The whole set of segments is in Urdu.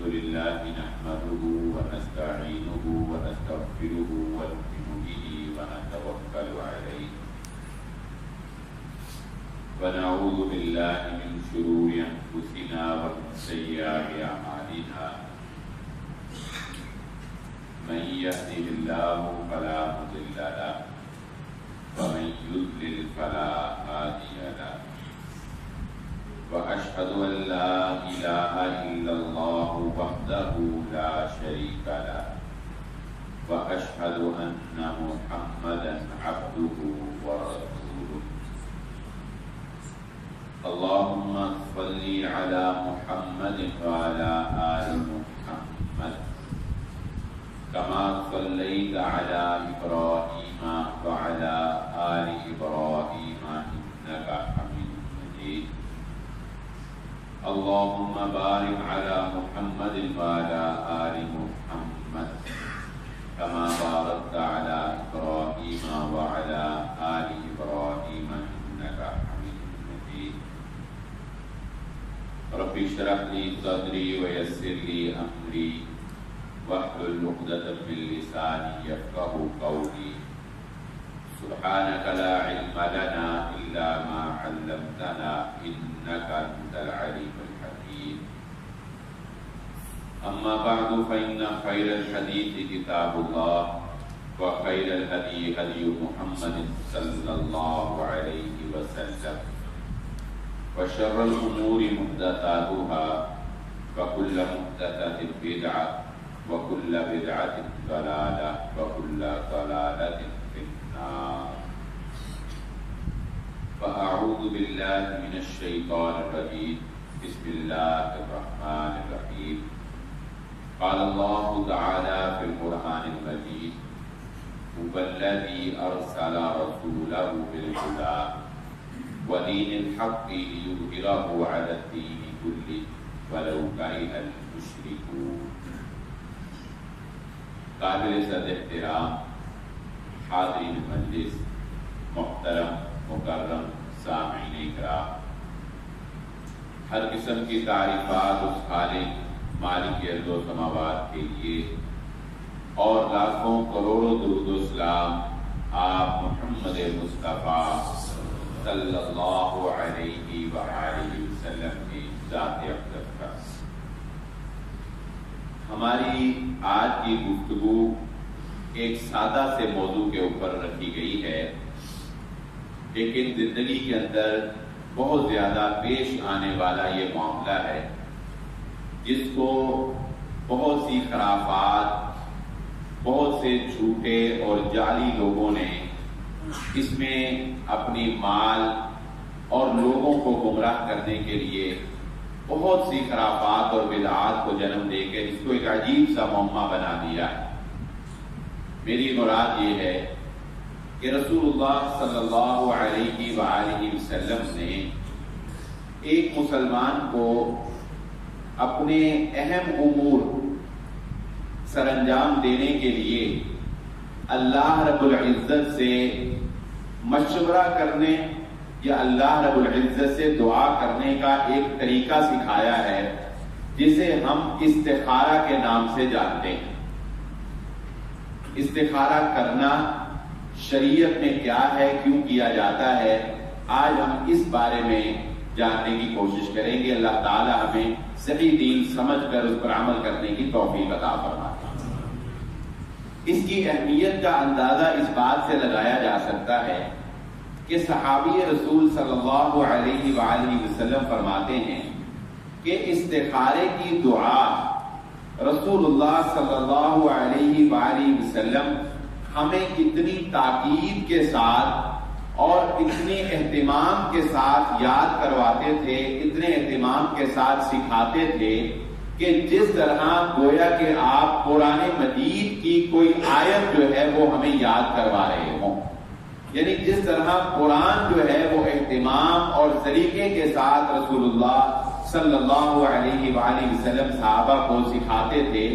الحمد لله نحمده ونستعينه ونستغفره ونؤمن به ونتوكل عليه ونعوذ بالله من شرور أنفسنا ومن سيئات أعمالنا من يهده الله فلا مضل له ومن يضلل فلا هادي له وأشهد أن لا إله إلا الله وحده لا شريك له وأشهد أن محمدا عبده ورسوله اللهم صل على محمد وعلى آل محمد كما صليت على إبراهيم وعلى آل إبراهيم إنك حميد مجيد اللهم بارك على محمد وعلى آل محمد كما باركت على إبراهيم وعلى آل إبراهيم إنك حميد مجيد رب اشرح لي صدري ويسر لي أمري واحلل عقدة من لساني يفقهوا قولي سبحانك لا علم لنا إلا ما علمتنا إنك أنت العليم الحكيم أما بعد فإن خير الحديث كتاب الله وخير الهدي هدي محمد صلى الله عليه وسلم وشر الأمور محدثاتها وكل محدثة بدعة وكل بدعة ضلالة وكل ضلالة في النار فأعوذ بالله من الشيطان الرجيم بسم الله الرحمن الرحيم قال الله تعالى في القرآن المجيد هو الذي أرسل رسوله بالهدى ودين الحق ليظهره على الدين كله ولو كره المشركون قابل صد احترام حاضرین مجلس محترم مکرم سامعین اکرام، ہر قسم کی تعریفات اس خالق مالک ارض و سماوات کے لیے اور لاکھوں کروڑوں درود و سلام آپ محمد مصطفیٰ صلی اللہ علیہ وآلہ وسلم کی ذات اقدس کا۔ ہماری آج کی گفتگو ایک سادہ سے موضوع کے اوپر رکھی گئی ہے، لیکن زندگی کے اندر بہت زیادہ پیش آنے والا یہ معاملہ ہے جس کو بہت سی خرافات، بہت سے جھوٹے اور جعلی لوگوں نے اس میں اپنی مال اور لوگوں کو گمراہ کرنے کے لیے بہت سی خرافات اور بدعات کو جنم دے کے اس کو ایک عجیب سا معمہ بنا دیا ہے۔ میری مراد یہ ہے کہ رسول اللہ صلی اللہ علیہ وآلہ وسلم نے ایک مسلمان کو اپنے اہم امور سر انجام دینے کے لیے اللہ رب العزت سے مشورہ کرنے یا اللہ رب العزت سے دعا کرنے کا ایک طریقہ سکھایا ہے جسے ہم استخارہ کے نام سے جانتے ہیں۔ استخارہ کرنا شریعت میں کیا ہے، کیوں کیا جاتا ہے، آج ہم اس بارے میں جاننے کی کوشش کریں گے۔ اللہ تعالی ہمیں صحیح دین سمجھ کر اس پر عمل کرنے کی توفیق عطا فرمائے۔ اس کی اہمیت کا اندازہ اس بات سے لگایا جا سکتا ہے کہ صحابی رسول صلی اللہ علیہ وآلہ وسلم فرماتے ہیں کہ استخارے کی دعا رسول اللہ صلی اللہ علیہ وآلہ وسلم ہمیں اتنی تاکید کے ساتھ اور اتنی اہتمام کے ساتھ یاد کرواتے تھے، اتنے اہتمام کے ساتھ سکھاتے تھے کہ جس طرح گویا کہ آپ قرآن مجید کی کوئی آیت جو ہے وہ ہمیں یاد کروا رہے ہوں، یعنی جس طرح قرآن جو ہے وہ اہتمام اور سلیقے کے ساتھ رسول اللہ صلی اللہ علیہ وآلہ وسلم صحابہ کو سکھاتے تھے،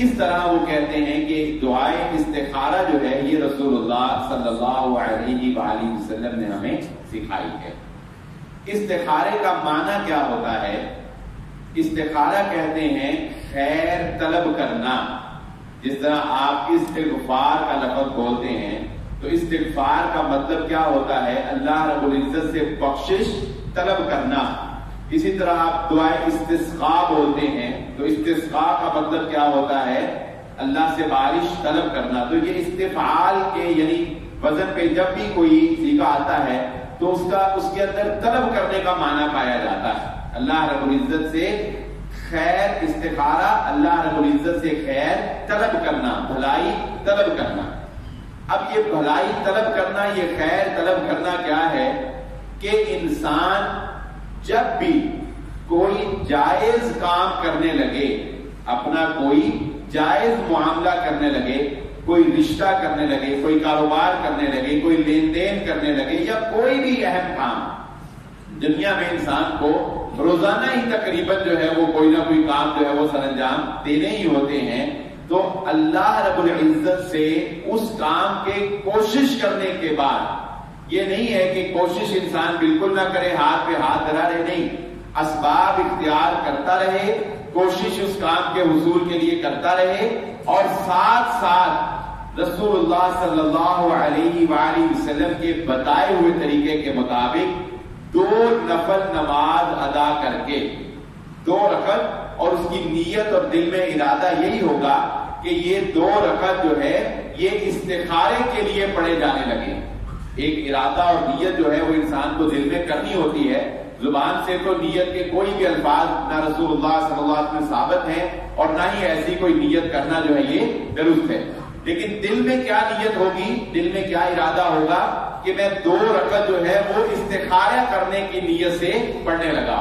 اس طرح وہ کہتے ہیں کہ دعائے استخارہ جو ہے یہ رسول اللہ صلی اللہ علیہ وآلہ وسلم نے ہمیں سکھائی ہے۔ استخارے کا معنی کیا ہوتا ہے؟ استخارہ کہتے ہیں خیر طلب کرنا. جس طرح آپ استغفار کا لفظ بولتے ہیں تو استغفار کا مطلب کیا ہوتا ہے؟ اللہ رب العزت سے بخشش طلب کرنا. اسی طرح آپ دعائے استسقاء بولتے ہیں تو استسقاء کا مطلب کیا ہوتا ہے؟ اللہ سے بارش طلب کرنا. تو یہ استفعال کے یعنی وزن پہ جب بھی کوئی صیغہ آتا ہے تو اس کے اندر طلب کرنے کا معنی پایا جاتا ہے. اللہ رب العزت سے خیر استخارہ، اللہ رب العزت سے خیر طلب کرنا، بھلائی طلب کرنا. اب یہ بھلائی طلب کرنا، یہ خیر طلب کرنا کیا ہے کہ انسان جب بھی کوئی جائز کام کرنے لگے، اپنا کوئی جائز معاملہ کرنے لگے، کوئی رشتہ کرنے لگے، کوئی کاروبار کرنے لگے، کوئی لین دین کرنے لگے، یا کوئی بھی اہم کام دنیا میں انسان کو روزانہ ہی تقریباً جو ہے وہ کوئی نہ کوئی کام جو ہے وہ سر انجام دینے ہی ہوتے ہیں، تو اللہ رب العزت سے اس کام کے کوشش کرنے کے بعد، یہ نہیں ہے کہ کوشش انسان بالکل نہ کرے، ہاتھ پہ ہاتھ دھرا رہے، نہیں، اسباب اختیار کرتا رہے، کوشش اس کام کے حصول کے لیے کرتا رہے، اور ساتھ ساتھ رسول اللہ صلی اللہ علیہ وآلہ وسلم کے بتائے ہوئے طریقے کے مطابق 2 نفل نماز ادا کر کے 2 رکعت، اور اس کی نیت اور دل میں ارادہ یہی ہوگا کہ یہ 2 رکعت جو ہے یہ استخارے کے لیے پڑھے جانے لگے. ایک ارادہ اور نیت جو ہے وہ انسان کو دل میں کرنی ہوتی ہے. زبان سے تو نیت کے کوئی بھی الفاظ نہ رسول اللہ صلی اللہ علیہ وسلم میں ثابت ہیں، اور نہ ہی ایسی کوئی نیت کرنا جو ہے یہ درست ہے. لیکن دل میں کیا نیت ہوگی، دل میں کیا ارادہ ہوگا کہ میں 2 رکعت جو ہے وہ استخارہ کرنے کی نیت سے پڑھنے لگا.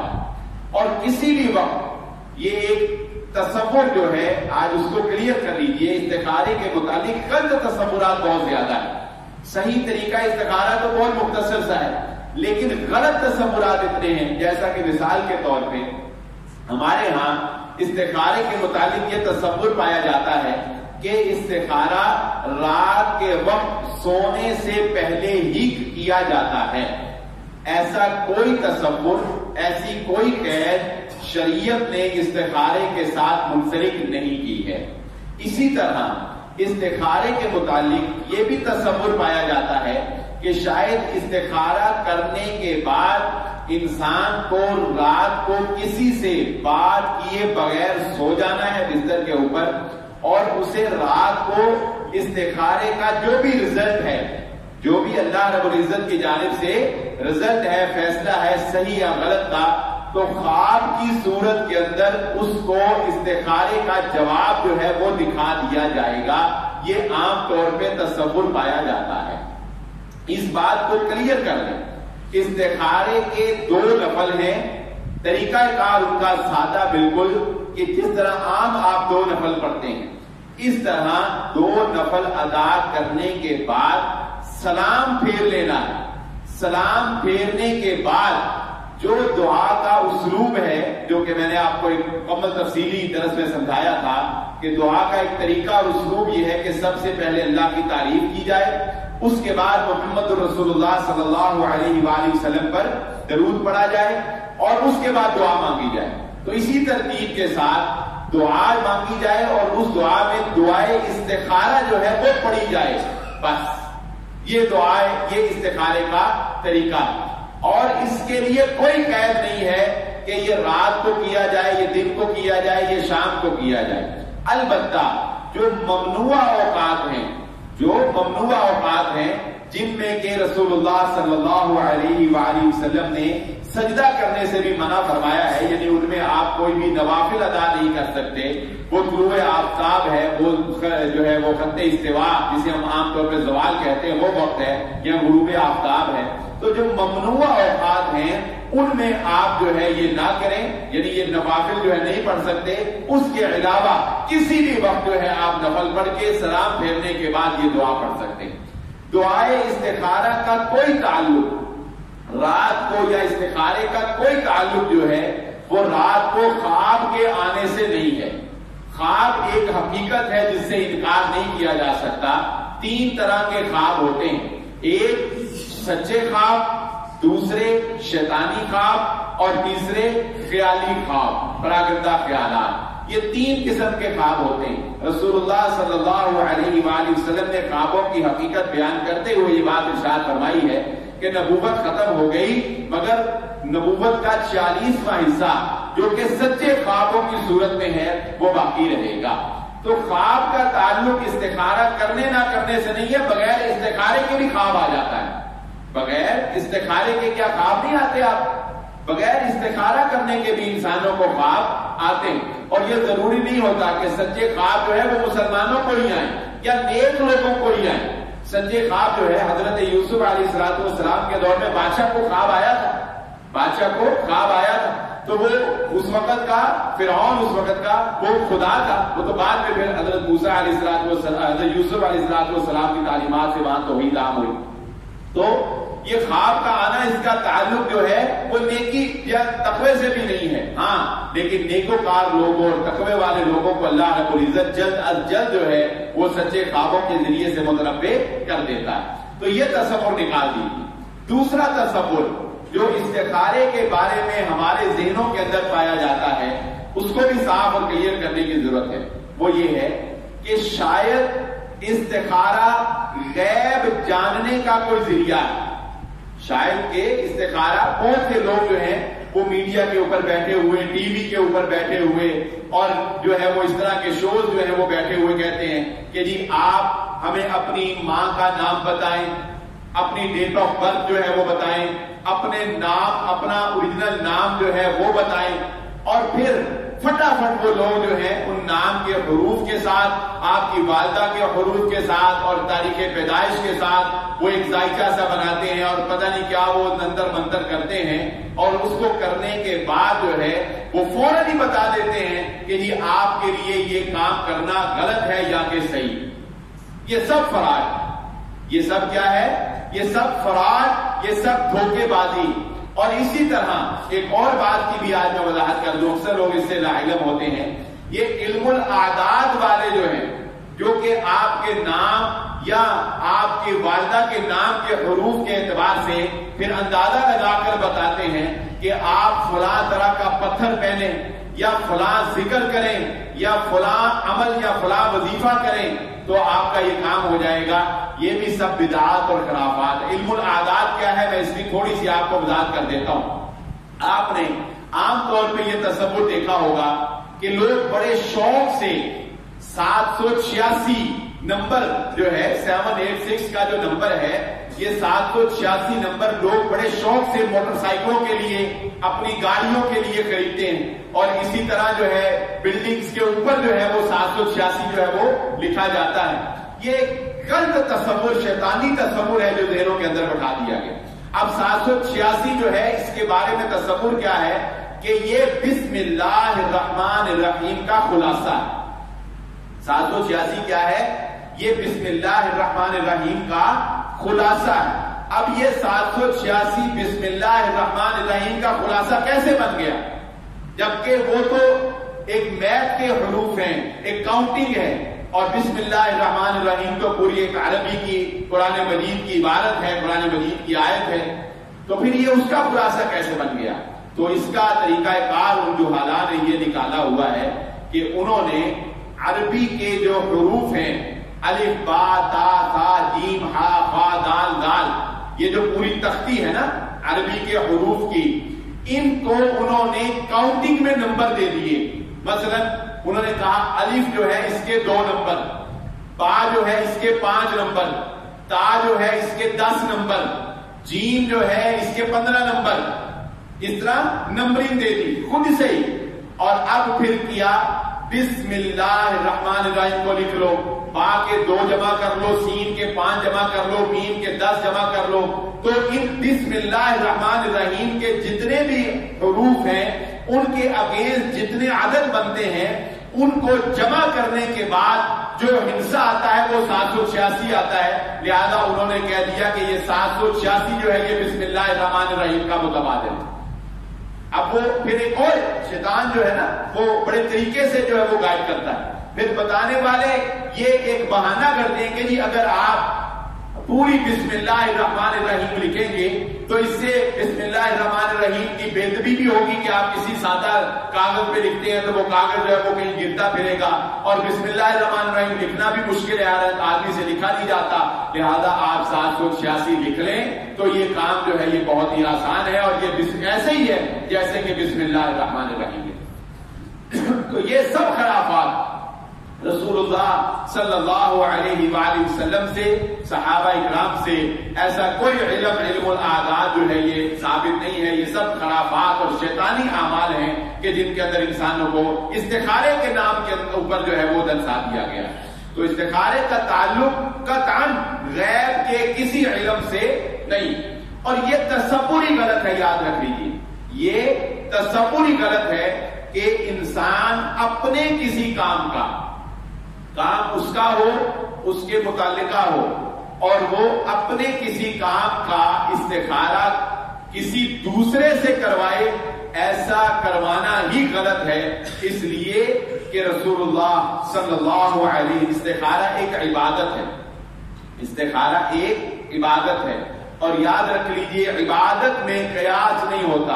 اور کسی بھی وقت یہ ایک تصور جو ہے، آج اس کو کلیئر کر لیجیے، استخارے کے متعلق غلط تصورات بہت زیادہ ہے. صحیح طریقہ استخارہ تو بہت مختصر سا ہے، لیکن غلط تصورات اتنے ہیں. جیسا کہ مثال کے طور پہ ہمارے ہاں استخارے کے متعلق یہ تصور پایا جاتا ہے کہ استخارہ رات کے وقت سونے سے پہلے ہی کیا جاتا ہے. ایسا کوئی تصور، ایسی کوئی قید شریعت نے استخارے کے ساتھ منسلک نہیں کی ہے. اسی طرح استخارے کے متعلق یہ بھی تصور پایا جاتا ہے کہ شاید استخارہ کرنے کے بعد انسان کو رات کو کسی سے بات کیے بغیر سو جانا ہے بستر کے اوپر، اور اسے رات کو استخارے کا جو بھی رزلٹ ہے، جو بھی اللہ رب العزت کی جانب سے رزلٹ ہے، فیصلہ ہے صحیح یا غلط کا، تو خواب کی صورت کے اندر اس کو استخارے کا جواب جو ہے وہ دکھا دیا جائے گا. یہ عام طور پہ تصور پایا جاتا ہے. اس بات کو کلیئر کر لیں، استخارے کے 2 نفل ہیں. طریقہ کار ان کا سادہ بالکل، کہ جس طرح عام آپ 2 نفل پڑھتے ہیں، اس طرح 2 نفل ادا کرنے کے بعد سلام پھیر لینا ہے. سلام پھیرنے کے بعد جو دعا کا اسلوب ہے، جو کہ میں نے آپ کو ایک مکمل تفصیلی درس میں سمجھایا تھا کہ دعا کا ایک طریقہ اور اسلوب یہ ہے کہ سب سے پہلے اللہ کی تعریف کی جائے، اس کے بعد محمد رسول اللہ صلی اللہ علیہ وآلہ وسلم پر درود پڑھا جائے، اور اس کے بعد دعا مانگی جائے. تو اسی ترتیب کے ساتھ دعا مانگی جائے، اور اس دعا میں دعائے استخارہ جو ہے وہ پڑھی جائے. بس یہ دعائے، یہ استخارے کا طریقہ ہے. اور اس کے لیے کوئی قید نہیں ہے کہ یہ رات کو کیا جائے، یہ دن کو کیا جائے، یہ شام کو کیا جائے. البتہ جو ممنوع اوقات ہیں، جو ممنوع اوقات ہیں جن میں کہ رسول اللہ صلی اللہ علیہ وآلہ وسلم نے سجدہ کرنے سے بھی منع فرمایا ہے، یعنی ان میں آپ کوئی بھی نوافل ادا نہیں کر سکتے. وہ طلوع آفتاب ہے، وہ جو ہے وہ خط استوا جسے ہم عام طور پہ زوال کہتے ہیں وہ وقت ہے، یا غروب آفتاب ہے. تو جو ممنوع اوقات ہیں ان میں آپ جو ہے یہ نہ کریں، یعنی یہ نوافل جو ہے نہیں پڑھ سکتے. اس کے علاوہ کسی بھی وقت جو ہے آپ نفل پڑھ کے سلام پھیرنے کے بعد یہ دعا پڑھ سکتے ہیں. دعائے استخارہ کا کوئی تعلق رات کو، یا استخارے کا کوئی تعلق جو ہے وہ رات کو خواب کے آنے سے نہیں ہے. خواب ایک حقیقت ہے جس سے انکار نہیں کیا جا سکتا. 3 طرح کے خواب ہوتے ہیں، ایک سچے خواب، دوسرے شیطانی خواب، اور تیسرے خیالی خواب، پراگندہ خیالات۔ یہ تین قسم کے خواب ہوتے ہیں۔ رسول اللہ صلی اللہ علیہ وآلہ وسلم نے خوابوں کی حقیقت بیان کرتے ہوئے یہ بات ارشاد فرمائی ہے کہ نبوت ختم ہو گئی مگر نبوت کا 40واں حصہ جو کہ سچے خوابوں کی صورت میں ہے وہ باقی رہے گا۔ تو خواب کا تعلق استخارہ کرنے نہ کرنے سے نہیں ہے، بغیر استخارے کے بھی خواب آ جاتا ہے۔ بغیر استخارے کے کیا خواب نہیں آتے؟ آپ بغیر استخارہ کرنے کے بھی انسانوں کو خواب آتے ہیں، اور یہ ضروری نہیں ہوتا کہ سچے خواب جو ہے وہ مسلمانوں کو ہی آئیں یا نیک لوگوں کو ہی آئیں۔ سچے خواب جو ہے حضرت یوسف علیہ السلام کے دور میں بادشاہ کو خواب آیا تھا، بادشاہ کو خواب آیا تھا، تو وہ اس وقت کا فرعون، اس وقت کا وہ خدا تھا، وہ تو بعد میں پھر حضرت موسیٰ علیہ السلام، حضرت یوسف علیہ السلام کی تعلیمات سے وہاں توحید عام ہوئی۔ تو یہ خواب کا آنا، اس کا تعلق جو ہے وہ نیکی یا تقوی سے بھی نہیں ہے، ہاں لیکن نیکوکار لوگوں اور تقوی والے لوگوں کو اللہ رب العزت جلد از جلد جو ہے وہ سچے خوابوں کے ذریعے سے متنبع کر دیتا ہے۔ تو یہ تصور نکال دیجیے۔ دوسرا تصور جو استخارے کے بارے میں ہمارے ذہنوں کے اندر پایا جاتا ہے، اس کو بھی صاف اور کلیئر کرنے کی ضرورت ہے۔ وہ یہ ہے کہ شاید استخارہ غیب جاننے کا کوئی ذریعہ ہے۔ شاید کہ استخارہ بہت سے لوگ جو ہیں وہ میڈیا کے اوپر بیٹھے ہوئے، ٹی وی کے اوپر بیٹھے ہوئے، اور جو ہے وہ اس طرح کے شوز جو ہے وہ بیٹھے ہوئے کہتے ہیں کہ جی آپ ہمیں اپنی ماں کا نام بتائیں، اپنی ڈیٹ آف برتھ جو ہے وہ بتائیں، اپنے نام، اپنا اوریجنل نام جو ہے وہ بتائیں، اور پھر فٹافٹ وہ لوگ جو ہیں ان نام کے حروف کے ساتھ، آپ کی والدہ کے حروف کے ساتھ اور تاریخ پیدائش کے ساتھ وہ ایک ذائقہ سا بناتے ہیں اور پتہ نہیں کیا وہ نندر منتر کرتے ہیں، اور اس کو کرنے کے بعد جو ہے وہ فوراً ہی بتا دیتے ہیں کہ جی آپ کے لیے یہ کام کرنا غلط ہے یا کہ صحیح۔ یہ سب فراڈ، یہ سب کیا ہے؟ یہ سب فراڈ، یہ سب دھوکے بازی۔ اور اسی طرح ایک اور بات کی بھی آج میں وضاحت کر دوں، اکثر لوگ اس سے لاعلم ہوتے ہیں، یہ علم الاعداد والے جو ہیں، جو کہ آپ کے نام یا آپ کی والدہ کے نام کے حروف کے اعتبار سے پھر اندازہ لگا کر بتاتے ہیں کہ آپ فلاں طرح کا پتھر پہنیں یا فلاں ذکر کریں یا فلاں عمل یا فلاں وظیفہ کریں تو آپ کا یہ کام ہو جائے گا۔ یہ بھی سب بدعات اور خرافات۔ علم الاعداد کیا ہے، میں اس کی تھوڑی سی آپ کو وضاحت کر دیتا ہوں۔ آپ نے عام طور پہ یہ تصور دیکھا ہوگا کہ لوگ بڑے شوق سے 786 نمبر جو ہے 786 کا جو نمبر ہے، یہ 786 نمبر لوگ بڑے شوق سے موٹر سائیکلوں کے لیے، اپنی گاڑیوں کے لیے خریدتے ہیں، اور اسی طرح جو ہے بلڈنگز کے اوپر جو ہے وہ 786 جو ہے وہ لکھا جاتا ہے۔ یہ ایک غلط تصور، شیطانی تصور ہے جو ذہنوں کے اندر بٹھا دیا گیا۔ اب 786 جو ہے اس کے بارے میں تصور کیا ہے کہ یہ بسم اللہ الرحمن الرحیم کا خلاصہ ہے۔ 786 کیا ہے؟ یہ بسم اللہ الرحمن الرحیم کا خلاصہ ہے۔ اب یہ 786 بسم اللہ الرحمن الرحیم کا خلاصہ کیسے بن گیا؟ جبکہ وہ تو ایک میتھ کے حروف ہیں، ایک کاؤنٹنگ ہے، اور بسم اللہ الرحمن الرحیم تو پوری ایک عربی کی قرآن مجید کی عبارت ہے، قرآن مجید کی آیت ہے، تو پھر یہ اس کا خلاصہ کیسے بن گیا؟ تو اس کا طریقہ کار ان جہالاء نے یہ نکالا ہوا ہے کہ انہوں نے عربی کے جو حروف ہیں، الف با تا ثا جیم ہا فا دال دال، یہ جو پوری تختی ہے نا عربی کے حروف کی، ان کو انہوں نے کاؤنٹنگ میں نمبر دے دیے۔ مثلا انہوں نے کہا الف جو ہے اس کے 2 نمبر، با جو ہے اس کے 5 نمبر، تا جو ہے اس کے 10 نمبر، جیم جو ہے اس کے 15 نمبر، اس طرح نمبرنگ دے دی خود سے ہی۔ اور اب پھر کیا، بسم اللہ الرحمن الرحیم کو لکھ لو، با کے 2 جمع کر لو، سین کے 5 جمع کر لو، میم کے 10 جمع کر لو، تو ان بسم اللہ الرحمن الرحیم کے جتنے بھی حروف ہیں ان کے اگینسٹ جتنے عدد بنتے ہیں ان کو جمع کرنے کے بعد جو ہندسہ آتا ہے وہ 786 آتا ہے۔ لہذا انہوں نے کہہ دیا کہ یہ 786 جو ہے یہ بسم اللہ الرحمن الرحیم کا متبادل ہے۔ اب وہ پھر ایک اور شیطان جو ہے نا وہ بڑے طریقے سے جو ہے وہ گائیڈ کرتا ہے، پھر بتانے والے یہ ایک بہانہ کرتے ہیں کہ جی اگر آپ پوری بسم اللہ الرحمن الرحیم لکھیں گے تو اس سے بسم اللہ الرحمن الرحیم کی بےادبی بھی ہوگی کہ آپ کسی سادہ کاغذ پہ لکھتے ہیں تو وہ کاغذ جو ہے وہ کہیں گرتا پھرے گا، اور بسم اللہ الرحمن الرحیم لکھنا بھی مشکل ہے، آدمی سے لکھا نہیں جاتا، لہذا آپ 786 لکھ لیں تو یہ کام جو ہے یہ بہت ہی آسان ہے، اور یہ ایسے ہی ہے جیسے کہ بسم اللہ الرحمن الرحیم ہے۔ تو یہ سب خرافات رسول اللہ صلی اللہ علیہ وآلہ وسلم سے، صحابہ اکرام سے ایسا کوئی علم الاعداد جو ہے یہ ثابت نہیں ہے، یہ سب خرافات اور شیطانی اعمال ہیں کہ جن کے اندر انسانوں کو استخارے کے نام کے اوپر جو ہے وہ دلسا دیا گیا۔ تو استخارے کا تعلق قطعاً غیب کے کسی علم سے نہیں، اور یہ تصور ہی غلط ہے، یاد رکھ لیجیے، یہ تصور ہی غلط ہے کہ انسان اپنے کسی کام اس کا ہو، اس کے متعلقہ ہو، اور وہ اپنے کسی کام کا استخارہ کسی دوسرے سے کروائے، ایسا کروانا ہی غلط ہے، اس لیے کہ رسول اللہ صلی اللہ علیہ وسلم استخارہ ایک عبادت ہے، استخارہ ایک عبادت ہے، اور یاد رکھ لیجئے عبادت میں قیاس نہیں ہوتا،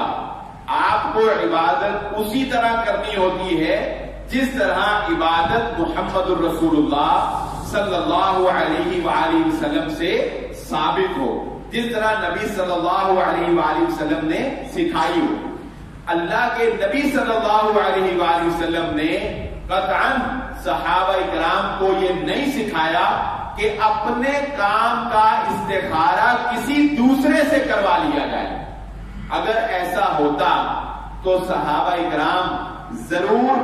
آپ کو عبادت اسی طرح کرنی ہوتی ہے جس طرح عبادت محمد الرسول اللہ صلی اللہ علیہ وآلہ وسلم سے ثابت ہو، جس طرح نبی صلی اللہ علیہ وآلہ وسلم نے سکھائی ہو۔ اللہ کے نبی صلی اللہ علیہ وآلہ وسلم نے قطعاً صحابہ اکرام کو یہ نہیں سکھایا کہ اپنے کام کا استخارہ کسی دوسرے سے کروا لیا جائے۔ اگر ایسا ہوتا تو صحابہ اکرام ضرور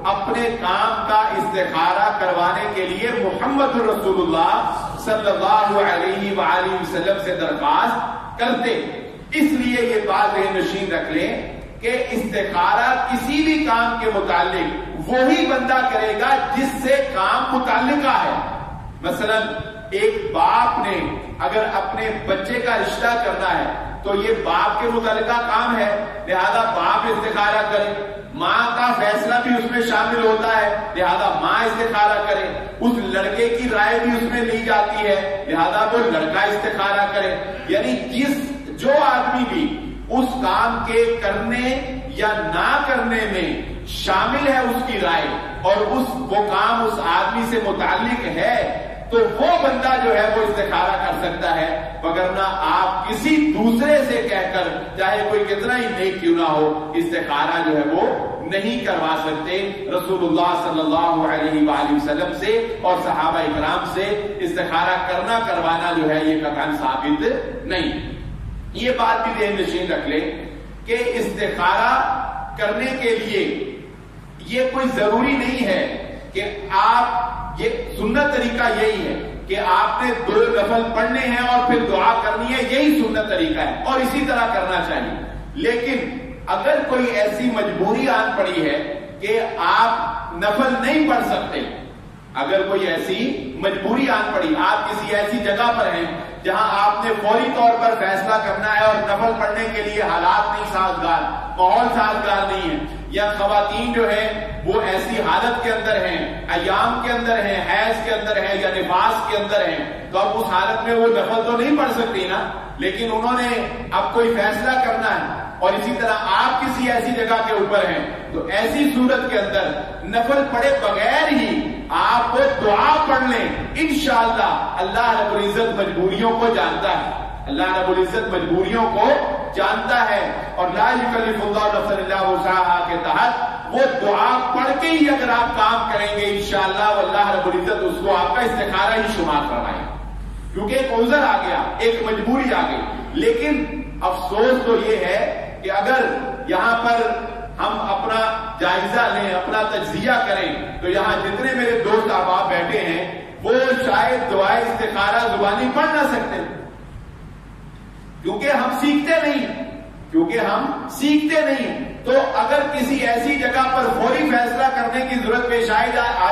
اپنے کام کا استخارہ کروانے کے لیے محمد رسول اللہ صلی اللہ علیہ وآلہ وسلم سے درخواست کرتے۔ اس لیے یہ بات نشین رکھ لیں کہ استخارہ کسی بھی کام کے متعلق وہی بندہ کرے گا جس سے کام متعلقہ ہے۔ مثلا ایک باپ نے اگر اپنے بچے کا رشتہ کرنا ہے تو یہ باپ کے متعلقہ کام ہے، لہذا باپ استخارہ کرے، ماں کا فیصلہ بھی اس میں شامل ہوتا ہے، لہذا ماں استخارہ کرے، اس لڑکے کی رائے بھی اس میں لی جاتی ہے، لہذا وہ لڑکا استخارہ کرے۔ یعنی جو آدمی بھی اس کام کے کرنے یا نہ کرنے میں شامل ہے اس کی رائے، اور وہ کام اس آدمی سے متعلق ہے، تو وہ بندہ جو ہے وہ استخارہ کر سکتا ہے، وگرنہ آپ کسی دوسرے سے کہہ کر چاہے کوئی کتنا ہی نیک کیوں نہ ہو استخارہ جو ہے وہ نہیں کروا سکتے۔ رسول اللہ صلی اللہ علیہ وآلہ وسلم سے اور صحابہ اکرام سے استخارہ کروانا جو ہے یہ قطعاً ثابت نہیں۔ یہ بات بھی ذہن نشین رکھ لیں کہ استخارہ کرنے کے لیے یہ کوئی ضروری نہیں ہے کہ آپ، یہ سنت طریقہ یہی ہے کہ آپ نے 2 نفل پڑھنے ہیں اور پھر دعا کرنی ہے، یہی سنت طریقہ ہے اور اسی طرح کرنا چاہیے۔ لیکن اگر کوئی ایسی مجبوری آن پڑی ہے کہ آپ نفل نہیں پڑھ سکتے، اگر کوئی ایسی مجبوری آن پڑی، آپ کسی ایسی جگہ پر ہیں جہاں آپ نے فوری طور پر فیصلہ کرنا ہے اور نفل پڑھنے کے لیے حالات نہیں سازگار، ماحول سازگار نہیں ہے، یا خواتین جو ہے وہ ایسی حالت کے اندر ہیں، ایام کے اندر ہیں، حیض کے اندر ہیں یا نفاس کے اندر ہیں، تو اب اس حالت میں وہ نفل تو نہیں پڑھ سکتی نا، لیکن انہوں نے اب کوئی فیصلہ کرنا ہے، اور اسی طرح آپ کسی ایسی جگہ کے اوپر ہیں، تو ایسی صورت کے اندر نفل پڑھے بغیر ہی آپ دعا پڑھ لیں، انشاءاللہ اللہ رب العزت مجبوریوں کو جانتا ہے، اللہ رب العزت مجبوریوں کو جانتا ہے، اور لا یکلف اللہ نفسا الا وسعها کے تحت وہ دعا پڑھ کے ہی اگر آپ کام کریں گے انشاءاللہ اللہ رب العزت اس کو آپ کا استخارہ ہی شمار فرمائے، کیونکہ ایک عذر آ گیا، ایک مجبوری آ گئی۔ لیکن افسوس تو یہ ہے کہ اگر یہاں پر ہم اپنا جائزہ لیں، اپنا تجزیہ کریں، تو یہاں جتنے میرے دوست احباب بیٹھے ہیں وہ شاید دعائے استخارہ زبانی پڑھ نہ سکتے، کیونکہ ہم سیکھتے نہیں، تو اگر کسی ایسی جگہ پر فوری فیصلہ کرنے کی ضرورت پیش آ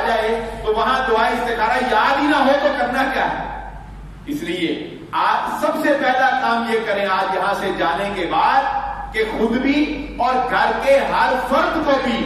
جائے تو وہاں دعائے استخارہ یاد ہی نہ ہو تو کرنا کیا ہے؟ اس لیے آج سب سے پہلا کام یہ کریں آج یہاں سے جانے کے بعد کہ خود بھی اور گھر کے ہر فرد کو بھی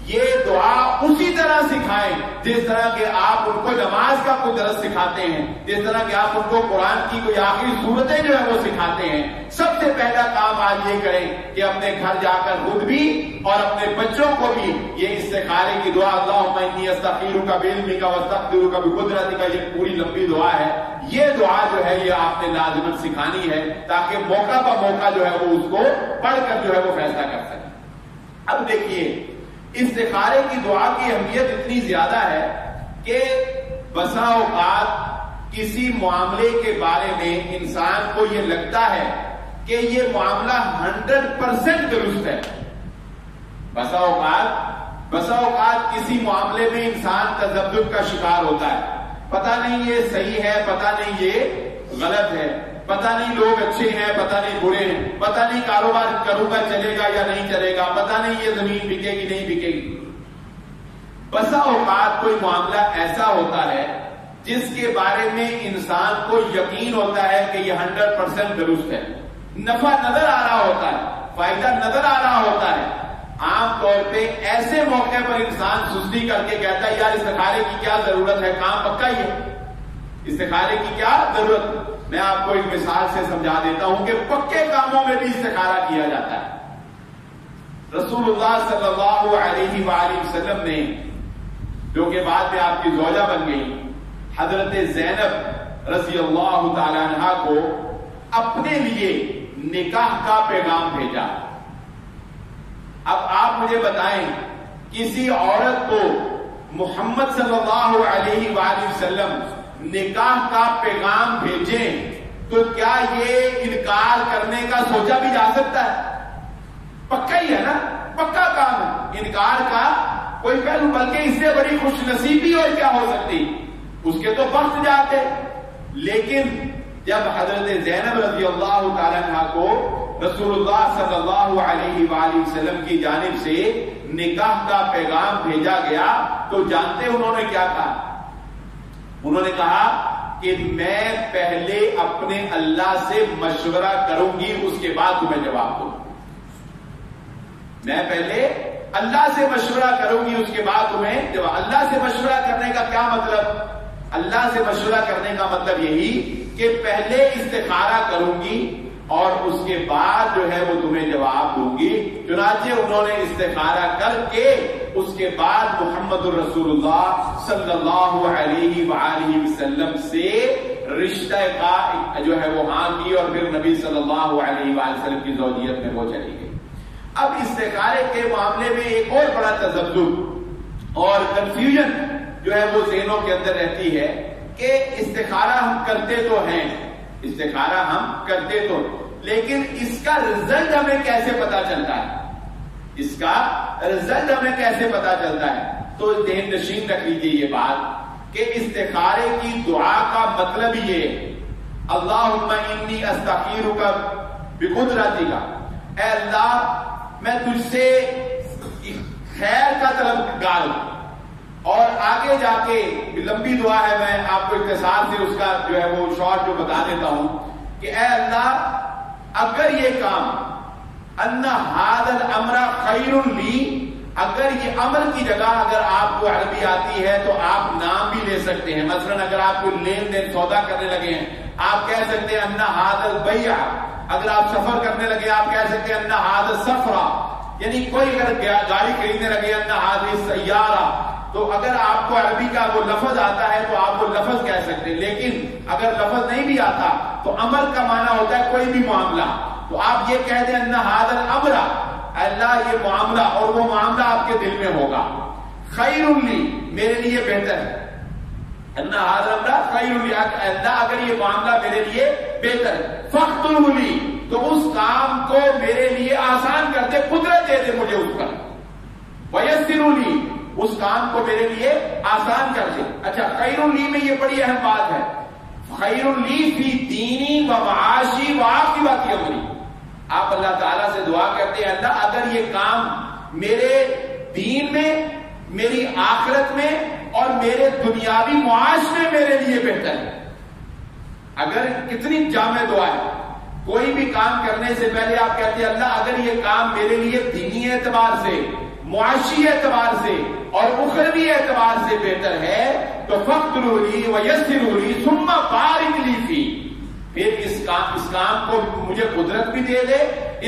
یہ دعا اسی طرح سکھائیں جس طرح کہ آپ ان کو نماز کا کوئی درس سکھاتے ہیں، جس طرح کہ آپ ان کو قرآن کی کوئی آخری صورتیں جو ہے وہ سکھاتے ہیں۔ سب سے پہلا کام آج یہ کریں کہ اپنے گھر جا کر خود بھی اور اپنے بچوں کو بھی یہ استخارے کی دعا، اللہم انی استخیرک بعلمک واستقدرک بقدرتک، یہ پوری لمبی دعا ہے، یہ دعا جو ہے یہ آپ نے لازماً سکھانی ہے تاکہ موقع بہ موقع جو ہے وہ اس کو پڑھ کر جو ہے وہ فیصلہ کر سکے۔ اب دیکھیے استخارے کی دعا کی اہمیت اتنی زیادہ ہے کہ بسا اوقات کسی معاملے کے بارے میں انسان کو یہ لگتا ہے کہ یہ معاملہ 100% درست ہے۔ بسا اوقات کسی معاملے میں انسان تذبذب کا شکار ہوتا ہے، پتہ نہیں یہ صحیح ہے، پتہ نہیں یہ غلط ہے، پتہ نہیں لوگ اچھے ہیں، پتہ نہیں برے ہیں، پتہ نہیں کاروبار کروں گا چلے گا یا نہیں چلے گا، پتہ نہیں یہ زمین بکے گی نہیں بکے گی۔ بسا اوقات کوئی معاملہ ایسا ہوتا ہے جس کے بارے میں انسان کو یقین ہوتا ہے کہ یہ 100% درست ہے، نفع نظر آ رہا ہوتا ہے، فائدہ نظر آ رہا ہوتا ہے۔ عام طور پہ ایسے موقع پر انسان سستی کر کے کہتا ہے یار استخارے کی کیا ضرورت ہے، کام پکا ہی ہے، استخارے کی کیا ضرورت۔ میں آپ کو ایک مثال سے سمجھا دیتا ہوں کہ پکے کاموں میں بھی استخارہ کیا جاتا ہے۔ رسول اللہ صلی اللہ علیہ وآلہ وسلم نے، جو کہ بعد میں آپ کی زوجہ بن گئی، حضرت زینب رضی اللہ تعالی عنہا کو اپنے لیے نکاح کا پیغام بھیجا۔ اب آپ مجھے بتائیں کسی عورت کو محمد صلی اللہ علیہ وآلہ وسلم نکاح کا پیغام بھیجیں تو کیا یہ انکار کرنے کا سوچا بھی جا سکتا ہے؟ پکا ہی ہے نا، پکا کام ہے، انکار کا کوئی پہلو، بلکہ اس سے بڑی خوش نصیبی اور کیا ہو سکتی، اس کے تو بخت جاتے۔ لیکن جب حضرت زینب رضی اللہ تعالی عنہ کو رسول اللہ صلی اللہ علیہ وآلہ وسلم کی جانب سے نکاح کا پیغام بھیجا گیا تو جانتے انہوں نے کیا کہا؟ انہوں نے کہا کہ میں پہلے اپنے اللہ سے مشورہ کروں گی، اس کے بعد تمہیں جواب دوں۔ میں پہلے اللہ سے مشورہ کروں گی، اس کے بعد تمہیں جواب۔ اللہ سے مشورہ کرنے کا کیا مطلب؟ اللہ سے مشورہ کرنے کا مطلب یہی کہ پہلے استخارہ کروں گی اور اس کے بعد جو ہے وہ تمہیں جواب دوں گی۔ چنانچہ انہوں نے استخارہ کر کے اس کے بعد محمد الرسول اللہ صلی اللہ علیہ وآلہ وسلم سے رشتہ کا جو ہے وہ ہاں کی اور پھر نبی صلی اللہ علیہ وآلہ وسلم کی زوجیت میں وہ چلی گئی۔ اب استخارے کے معاملے میں ایک اور بڑا تذبذب اور کنفیوژن جو ہے وہ ذہنوں کے اندر رہتی ہے کہ استخارہ ہم کرتے تو ہیں، استخارہ ہم کرتے تو، لیکن اس کا رزلٹ ہمیں کیسے پتا چلتا ہے؟ اس کا رزلٹ ہمیں کیسے پتا چلتا ہے؟ تو ذہن نشین رکھ لیجیے یہ بات کہ استخارے کی دعا کا مطلب یہ اللہم انی استخیرک بقدرتک، اے اللہ میں تجھ سے خیر کا طلبگار ہوں۔ اور آگے جا کے لمبی دعا ہے، میں آپ کو اختصار سے اس کا جو ہے وہ شارٹ جو بتا دیتا ہوں کہ اے اللہ اگر یہ کام ان ھذا الامر خیر لی، اگر یہ امر کی جگہ اگر آپ کو عربی آتی ہے تو آپ نام بھی لے سکتے ہیں، مثلا اگر آپ کو لین دین سودا کرنے لگے ہیں آپ کہہ سکتے ہیں ان ھذا البیع، اگر آپ سفر کرنے لگے آپ کہہ سکتے ہیں ان ھذا السفر، یعنی کوئی اگر گاڑی خریدنے لگے ان ھذہ السیارہ، تو اگر آپ کو عربی کا وہ لفظ آتا ہے تو آپ وہ لفظ کہہ سکتے ہیں، لیکن اگر لفظ نہیں بھی آتا تو امر کا معنی ہوتا ہے کوئی بھی معاملہ، تو آپ یہ کہہ دیں ان ھذا الامر، اللہ یہ معاملہ، اور وہ معاملہ آپ کے دل میں ہوگا، خیر لی میرے لیے بہتر ہے، ان ھذا الامر خیر لی، اللہ اگر یہ معاملہ میرے لیے بہتر ہے، فاخترہ لی، تو اس کام کو میرے لیے آسان کر دے، قدرت دے دے مجھے اس پر، ویسر لی، اس کام کو میرے لیے آسان کر دے۔ اچھا خیر لی میں یہ بڑی اہم بات ہے، خیر لی فی دینی و معاشی و عاقبت امری، آپ اللہ تعالیٰ سے دعا کرتے ہیں اللہ اگر یہ کام میرے دین میں، میری آخرت میں اور میرے دنیاوی معاش میں میرے لیے بہتر ہے۔ اگر کتنی جامع دعا ہے، کوئی بھی کام کرنے سے پہلے آپ کہتے ہیں اللہ اگر یہ کام میرے لیے دینی اعتبار سے، معاشی اعتبار سے اور اخروی اعتبار سے بہتر ہے تو فاقدروا لی ویسروا لی ثم بارک لی فی، پھر اس کام کو مجھے قدرت بھی دے دے،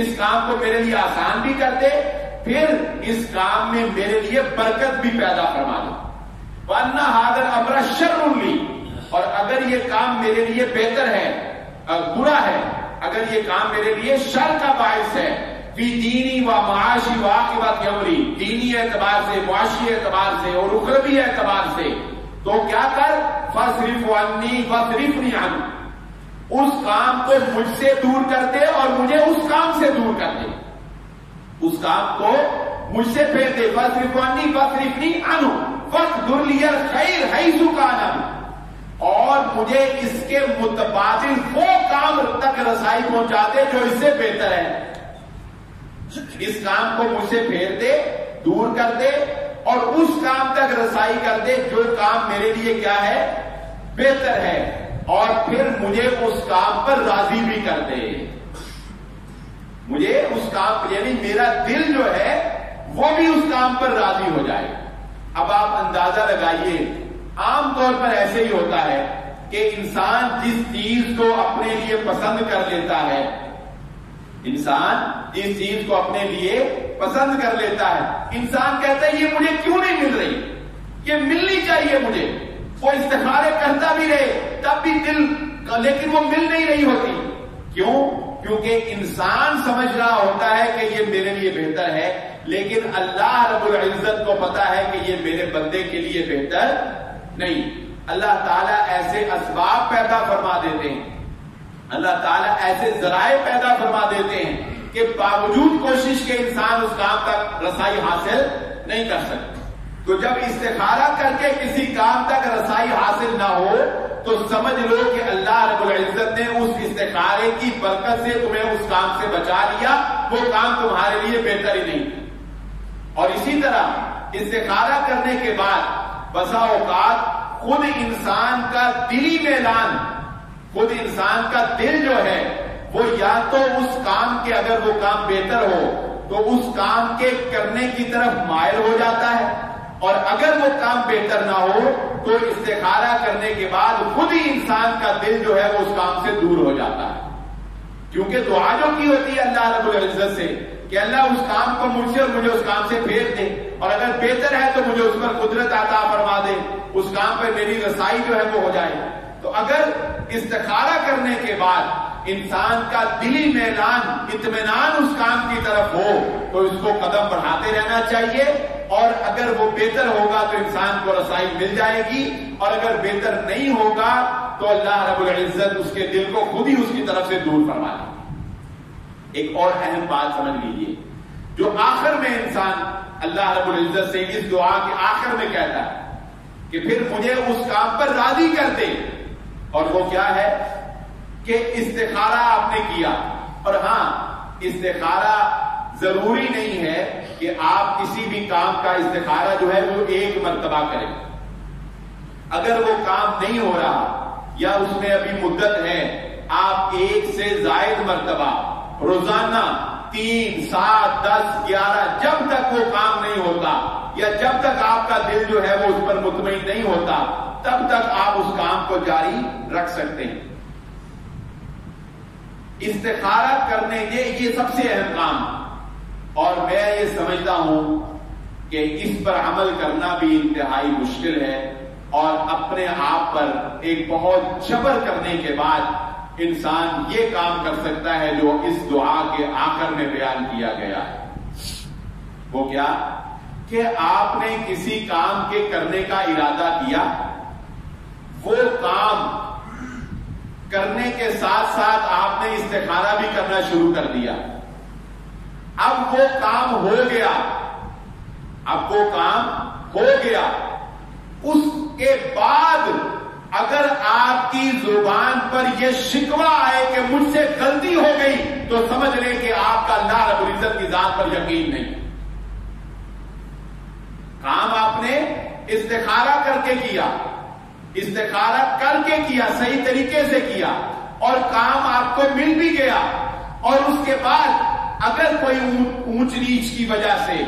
اس کام کو میرے لیے آسان بھی کر دے، پھر اس کام میں میرے لیے برکت بھی پیدا فرما دے۔ وَأَنَّ هَذَا الْأَمْرَ شَرٌّ لِّي، اور اگر یہ کام میرے لیے بہتر ہے، برا ہے، اگر یہ کام میرے لیے شر کا باعث ہے، فی دینی و معاشی و عاقبت امری، دینی اعتبار سے، معاشی اعتبار سے اور اخروی اعتبار سے، تو کیا کر فاصرف عنی فاصرفنی عنہ، اس کام کو مجھ سے دور کر دے اور مجھے اس کام سے دور کر دے، اس کام کو مجھ سے پھیر دے، فاصرف عنی فاصرفنی عنہ فاقدر لی الخیر حیث کان، اور مجھے اس کے متبادل وہ کام تک رسائی پہنچا دے جو اس سے بہتر ہے، اس کام کو مجھ سے پھیر دے، دور کر دے اور اس کام تک رسائی کر دے جو کام میرے لیے کیا ہے، بہتر ہے، اور پھر مجھے اس کام پر راضی بھی کر دے، مجھے اس کام یعنی میرا دل جو ہے وہ بھی اس کام پر راضی ہو جائے۔ اب آپ اندازہ لگائیے، عام طور پر ایسے ہی ہوتا ہے کہ انسان جس چیز کو اپنے لیے پسند کر لیتا ہے، انسان جس چیز کو اپنے لیے پسند کر لیتا ہے، انسان کہتا ہے یہ مجھے کیوں نہیں مل رہی، یہ ملنی چاہیے مجھے، وہ استخارے کرتا بھی رہے تب بھی دل، لیکن وہ مل نہیں رہی ہوتی، کیوں؟ کیونکہ انسان سمجھ رہا ہوتا ہے کہ یہ میرے لیے بہتر ہے، لیکن اللہ رب العزت کو پتا ہے کہ یہ میرے بندے کے لیے بہتر نہیں۔ اللہ تعالیٰ ایسے اسباب پیدا فرما دیتے ہیں، اللہ تعالیٰ ایسے ذرائع پیدا فرما دیتے ہیں کہ باوجود کوشش کے انسان اس کام تک رسائی حاصل نہیں کر سکتا۔ تو جب استخارہ کر کے کسی کام تک رسائی حاصل نہ ہو تو سمجھ لو کہ اللہ رب العزت نے اس استخارے کی برکت سے تمہیں اس کام سے بچا لیا، وہ کام تمہارے لیے بہتر ہی نہیں۔ اور اسی طرح استخارہ کرنے کے بعد بسا اوقات خود انسان کا دلی میلان، خود انسان کا دل جو ہے وہ یا تو اس کام کے، اگر وہ کام بہتر ہو تو اس کام کے کرنے کی طرف مائل ہو جاتا ہے، اور اگر وہ کام بہتر نہ ہو تو استخارہ کرنے کے بعد خود ہی انسان کا دل جو ہے وہ اس کام سے دور ہو جاتا ہے، کیونکہ دعا جو کی ہوتی ہے اللہ رب العزت سے کہ اللہ اس کام کو مجھ سے اور مجھے اس کام سے پھیر دے، اور اگر بہتر ہے تو مجھے اس پر قدرت عطا فرما دے، اس کام پر میری رسائی جو ہے وہ ہو جائے۔ تو اگر استخارہ کرنے کے بعد انسان کا دلی میلان، اطمینان اس کام کی طرف ہو تو اس کو قدم بڑھاتے رہنا چاہیے، اور اگر وہ بہتر ہوگا تو انسان کو رسائی مل جائے گی، اور اگر بہتر نہیں ہوگا تو اللہ رب العزت اس کے دل کو خود ہی اس کی طرف سے دور فرما دے۔ ایک اور اہم بات سمجھ لیجیے، جو آخر میں انسان اللہ رب العزت سے اس دعا کے آخر میں کہتا ہے کہ پھر مجھے اس کام پر راضی کر دے، اور وہ کیا ہے کہ استخارہ آپ نے کیا، اور ہاں استخارہ ضروری نہیں ہے کہ آپ کسی بھی کام کا استخارہ جو ہے وہ ایک مرتبہ کریں، اگر وہ کام نہیں ہو رہا یا اس میں ابھی مدت ہے، آپ ایک سے زائد مرتبہ روزانہ 3، 7، 10، 11 جب تک وہ کام نہیں ہوتا یا جب تک آپ کا دل جو ہے وہ اس پر مطمئن نہیں ہوتا تب تک آپ اس کام کو جاری رکھ سکتے ہیں۔ استخارہ کرنے یہ سب سے اہم کام، اور میں یہ سمجھتا ہوں کہ اس پر عمل کرنا بھی انتہائی مشکل ہے، اور اپنے آپ پر ایک بہت صبر کرنے کے بعد انسان یہ کام کر سکتا ہے جو اس دعا کے آخر میں بیان کیا گیا ہے۔ وہ کیا کہ آپ نے کسی کام کے کرنے کا ارادہ کیا، وہ کام کرنے کے ساتھ ساتھ آپ نے استخارہ بھی کرنا شروع کر دیا، اب وہ کام ہو گیا، اب وہ کام ہو گیا، اس کے بعد اگر آپ کی زبان پر یہ شکوہ آئے کہ مجھ سے غلطی ہو گئی تو سمجھ لیں کہ آپ کا اللہ رب العزت کی ذات پر یقین نہیں۔ کام آپ نے استخارہ کر کے کیا، استخارہ کر کے کیا، صحیح طریقے سے کیا، اور کام آپ کو مل بھی گیا، اور اس کے بعد اگر کوئی اونچ نیچ کی وجہ سے،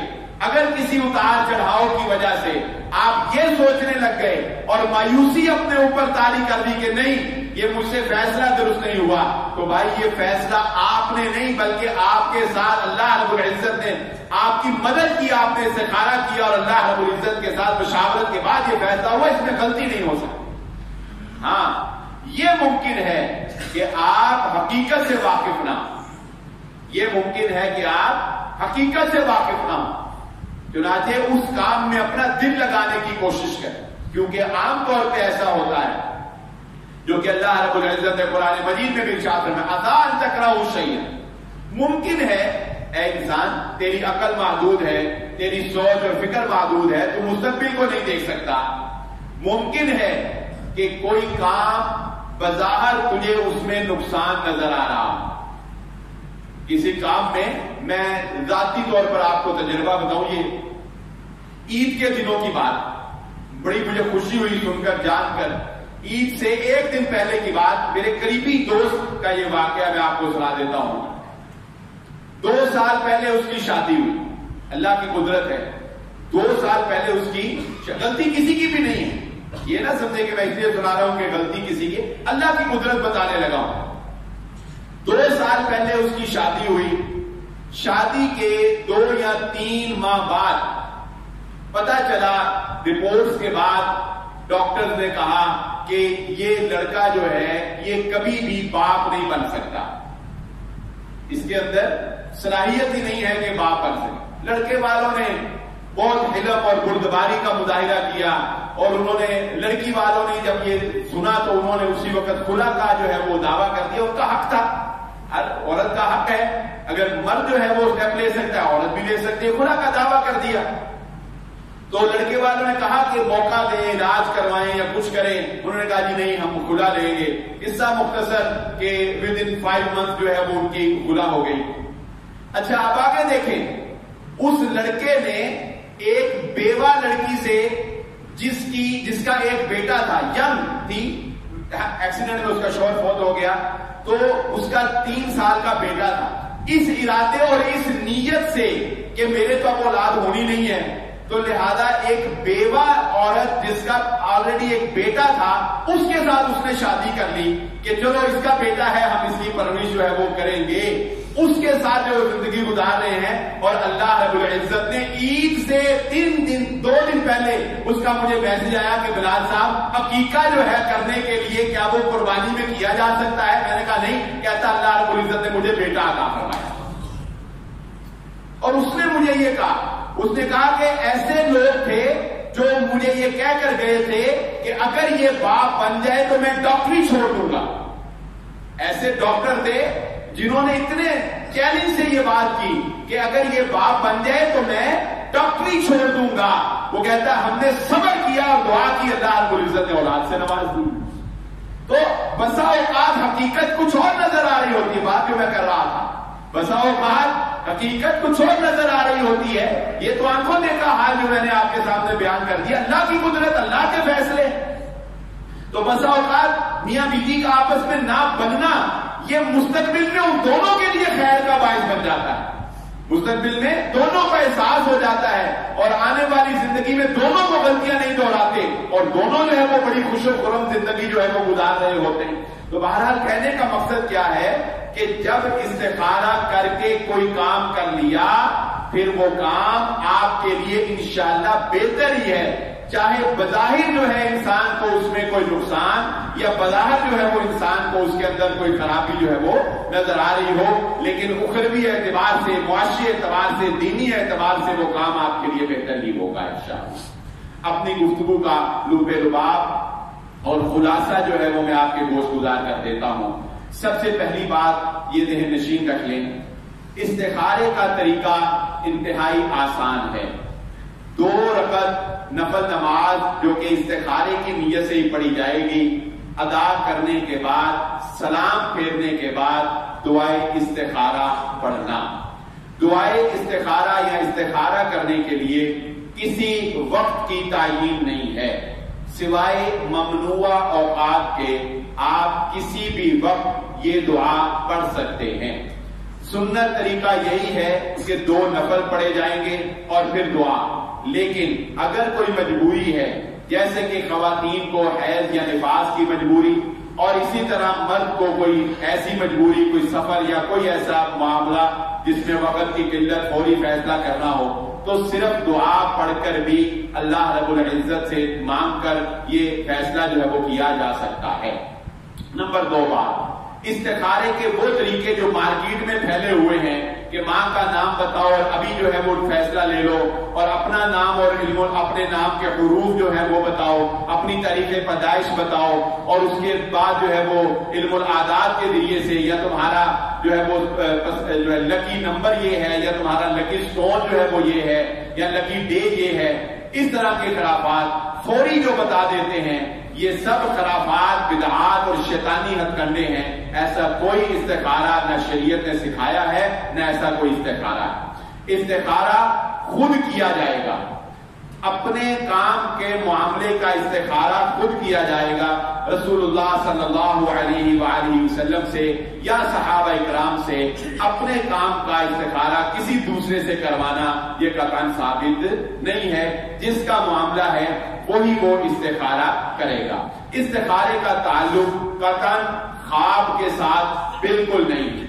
اگر کسی اتار چڑھاؤ کی وجہ سے آپ یہ سوچنے لگ گئے اور مایوسی اپنے اوپر طاری کر دی کہ نہیں یہ مجھ سے فیصلہ درست نہیں ہوا، تو بھائی یہ فیصلہ آپ نے نہیں بلکہ آپ کے ساتھ اللہ رب العزت نے آپ کی مدد کی، آپ نے استخارہ کیا اور اللہ رب العزت کے ساتھ مشاورت کے بعد یہ فیصلہ ہوا، اس میں غلطی نہیں ہو سکتی۔ ہاں یہ ممکن ہے کہ آپ حقیقت سے واقف نہ ہوں، یہ ممکن ہے کہ آپ حقیقت سے واقف نہ ہوں، چنانچہ اس کام میں اپنا دل لگانے کی کوشش کریں، کیونکہ عام طور پہ ایسا ہوتا ہے جو کہ اللہ رب العزت نے قرآن مجید میں بھی ارشاد فرمایا عسیٰ ان تکرہوا شیئا، ممکن ہے اے انسان تیری عقل محدود ہے، تیری سوچ اور فکر محدود ہے، تو مستقبل کو نہیں دیکھ سکتا، ممکن ہے کہ کوئی کام بظاہر تجھے اس میں نقصان نظر آ رہا، کسی کام میں ذاتی طور پر آپ کو تجربہ بتاؤں، یہ عید کے دنوں کی بات، بڑی مجھے خوشی ہوئی سن کر جان کر، عید سے ایک دن پہلے کی بات، میرے قریبی دوست کا یہ واقعہ میں آپ کو سنا دیتا ہوں۔ 2 سال پہلے اس کی شادی ہوئی، اللہ کی قدرت ہے، 2 سال پہلے اس کی غلطی کسی کی بھی نہیں ہے، یہ نہ سمجھے کہ میں اس لیے سنا رہا ہوں کہ غلطی کسی کی، اللہ کی قدرت بتانے لگا ہوں۔ 2 سال پہلے اس کی شادی ہوئی، شادی کے 2 یا 3 ماہ بعد پتا چلا، رپورٹس کے بعد ڈاکٹر نے کہا کہ یہ لڑکا جو ہے یہ کبھی بھی باپ نہیں بن سکتا، اس کے اندر صلاحیت ہی نہیں ہے کہ باپ بن سکے۔ لڑکے والوں نے بہت حلم اور بردباری کا مظاہرہ کیا، اور انہوں نے لڑکی والوں نے جب یہ سنا تو انہوں نے اسی وقت خلا کا جو ہے وہ دعویٰ کر دیا، ان کا حق تھا، ہر عورت کا حق ہے، اگر مرد جو ہے وہ اسٹیپ لے سکتا ہے عورت بھی لے سکتی ہے، خلا کا دعویٰ کر دیا۔ تو لڑکے والوں نے کہا کہ موقع دیں، علاج کروائیں یا کچھ کریں، انہوں نے کہا جی نہیں ہم خلا لیں گے۔ قصہ مختصر کہ within 5 months جو ہے وہ ان کی خلا ہو گئی۔ اچھا اب آگے دیکھیں، اس لڑکے نے ایک بیوہ لڑکی سے جس کا ایک بیٹا تھا، ینگ تھی، ایکسیڈنٹ میں اس کا شوہر فوت ہو گیا، تو اس کا 3 سال کا بیٹا تھا، اس ارادے اور اس نیت سے کہ میرے تو اب اولاد ہونی نہیں ہے، تو لہذا ایک بیوہ عورت جس کا آلریڈی ایک بیٹا تھا اس کے ساتھ اس نے شادی کر لی کہ چلو اس کا بیٹا ہے ہم اس کی پرورش جو ہے وہ کریں گے، اس کے ساتھ جو زندگی گزار رہے ہیں۔ اور اللہ رب العزت نے عید سے 2 دن پہلے اس کا مجھے میسج آیا کہ بلال صاحب عقیقہ جو ہے کرنے کے لیے کیا وہ قربانی میں کیا جا سکتا ہے؟ میں نے کہا نہیں، کہتا اللہ رب العزت نے مجھے بیٹا عطا فرمایا، اور اس نے مجھے یہ کہا، اس نے کہا کہ ایسے لوگ تھے جو مجھے یہ کہہ کر گئے تھے کہ اگر یہ باپ بن جائے تو میں ڈاکٹری چھوڑ دوں گا، ایسے ڈاکٹر تھے جنہوں نے اتنے چیلنج سے یہ بات کی کہ اگر یہ باپ بن جائے تو میں ڈاکٹری چھوڑ دوں گا۔ وہ کہتا ہے ہم نے صبر کیا اور دعا کی، اللہ رب العزت نے اولاد سے نواز دی۔ تو بسا اوقات حقیقت کچھ اور نظر آ رہی ہوتی ہے، بات جو میں کر رہا تھا، بسا اوقات حقیقت کچھ اور نظر آ رہی ہوتی ہے، یہ تو آنکھوں دیکھا حال جو میں نے آپ کے سامنے بیان کر دیا، اللہ کی قدرت، اللہ کے فیصلے۔ تو بسا اوقات میاں بیوی کا آپس میں نہ بننا یہ مستقبل میں ان دونوں کے لیے خیر کا باعث بن جاتا ہے، مستقبل میں دونوں کا احساس ہو جاتا ہے، اور آنے والی زندگی میں دونوں کو غلطیاں نہیں دہراتے، اور دونوں جو ہے وہ بڑی خوش و خرم زندگی جو ہے وہ گزار رہے ہوتے ہیں۔ تو بہرحال کہنے کا مقصد کیا ہے کہ جب استخارہ کر کے کوئی کام کر لیا پھر وہ کام آپ کے لیے انشاءاللہ بہتر ہی ہے، چاہے بظاہر جو ہے انسان کو اس میں کوئی نقصان یا بظاہر جو ہے وہ انسان کو اس کے اندر کوئی خرابی جو ہے وہ نظر آ رہی ہو، لیکن اخروی اعتبار سے، معاشی اعتبار سے، دینی اعتبار سے وہ کام آپ کے لیے بہتر ہی ہوگا انشاءاللہ۔ اپنی گفتگو کا لب لباب اور خلاصہ جو ہے وہ میں آپ کے گوش گزار کر دیتا ہوں۔ سب سے پہلی بات یہ ذہن نشین رکھ لیں، استخارے کا طریقہ انتہائی آسان ہے۔ 2 رکعت نفل نماز جو کہ استخارے کی نیت سے ہی پڑھی جائے گی، ادا کرنے کے بعد سلام پھیرنے کے بعد دعائے استخارہ پڑھنا۔ دعائے استخارہ یا استخارہ کرنے کے لیے کسی وقت کی تعیین نہیں ہے، سوائے ممنوعہ اوقات کے آپ کسی بھی وقت یہ دعا پڑھ سکتے ہیں۔ سنت طریقہ یہی ہے کہ 2 نفل پڑھے جائیں گے اور پھر دعا. لیکن اگر کوئی مجبوری ہے جیسے کہ خواتین کو حیض یا نفاس کی مجبوری اور اسی طرح مرد کو کوئی ایسی مجبوری، کوئی سفر یا کوئی ایسا معاملہ جس میں وقت کی قلت فوری فیصلہ کرنا ہو، تو صرف دعا پڑھ کر بھی اللہ رب العزت سے مانگ کر یہ فیصلہ جو ہے وہ کیا جا سکتا ہے. نمبر 2 بات، استخارے کے وہ طریقے جو مارکیٹ میں پھیلے ہوئے ہیں کہ ماں کا نام بتاؤ اور ابھی جو ہے وہ فیصلہ لے لو، اور اپنا نام اور علم اپنے نام کے حروف جو ہے وہ بتاؤ، اپنی تاریخ پیدائش بتاؤ، اور اس کے بعد جو ہے وہ علم العادات کے ذریعے سے یا تمہارا جو ہے وہ جو ہے لکی نمبر یہ ہے، یا تمہارا لکی سٹون جو ہے وہ یہ ہے، یا لکی ڈے یہ ہے، اس طرح کے خرافات فوری جو بتا دیتے ہیں، یہ سب خرافات، بدعات اور شیطانی ہتھ کنڈے ہیں. ایسا کوئی استخارہ نہ شریعت نے سکھایا ہے، نہ ایسا کوئی استخارہ ہے. استخارہ خود کیا جائے گا، اپنے کام کے معاملے کا استخارہ خود کیا جائے گا. رسول اللہ صلی اللہ علیہ وآلہ وسلم سے یا صحابہ اکرام سے اپنے کام کا استخارہ کسی دوسرے سے کروانا یہ قطعاً ثابت نہیں ہے. جس کا معاملہ ہے وہی وہ استخارہ کرے گا. استخارے کا تعلق قطعاً خواب کے ساتھ بالکل نہیں،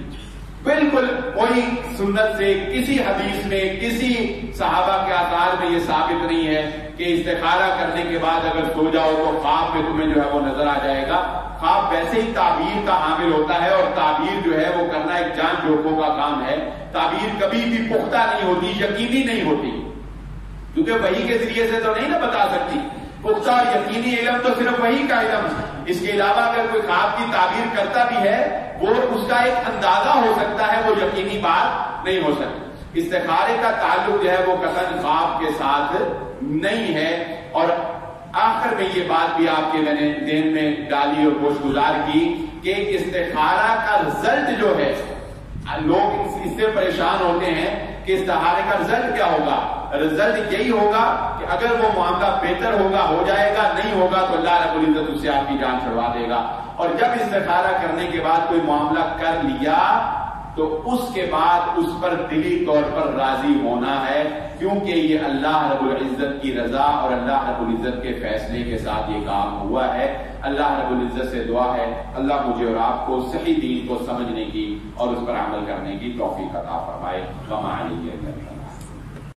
بالکل کوئی سنت سے، کسی حدیث میں، کسی صحابہ کے آثار میں یہ ثابت نہیں ہے کہ استخارہ کرنے کے بعد اگر سو جاؤ تو خواب میں تمہیں جو ہے وہ نظر آ جائے گا. خواب ویسے ہی تعبیر کا حامل ہوتا ہے، اور تعبیر جو ہے وہ کرنا ایک جان جوکھوں کا کام ہے. تعبیر کبھی بھی پختہ نہیں ہوتی، یقینی نہیں ہوتی، کیونکہ وحی کے ذریعے سے تو نہیں نہ بتا سکتی. پختہ اور یقینی علم تو صرف وحی کا علم ہے. اس کے علاوہ اگر کوئی خواب کی تعبیر کرتا بھی ہے، وہ اس کا ایک اندازہ ہو سکتا ہے، وہ یقینی بات نہیں ہو سکتی. استخارے کا تعلق جو ہے وہ قطعاً خواب کے ساتھ نہیں ہے. اور آخر میں یہ بات بھی آپ کے میں نے ذہن میں ڈالی اور گوش گزار کی کہ استخارہ کا رزلٹ جو ہے، لوگ اس سے پریشان ہوتے ہیں کہ استخارے کا رزلٹ کیا ہوگا. رزلٹ یہی ہوگا کہ اگر وہ معاملہ بہتر ہوگا ہو جائے گا، نہیں ہوگا تو اللہ رب العزت اس سے آپ کی جان چھڑوا دے گا. اور جب استخارہ کرنے کے بعد کوئی معاملہ کر لیا تو اس کے بعد اس پر دلی طور پر راضی ہونا ہے، کیونکہ یہ اللہ رب العزت کی رضا اور اللہ رب العزت کے فیصلے کے ساتھ یہ کام ہوا ہے. اللہ رب العزت سے دعا ہے اللہ مجھے اور آپ کو صحیح دین کو سمجھنے کی اور اس پر عمل کرنے کی توفیق عطا فرمائے. وما علیہ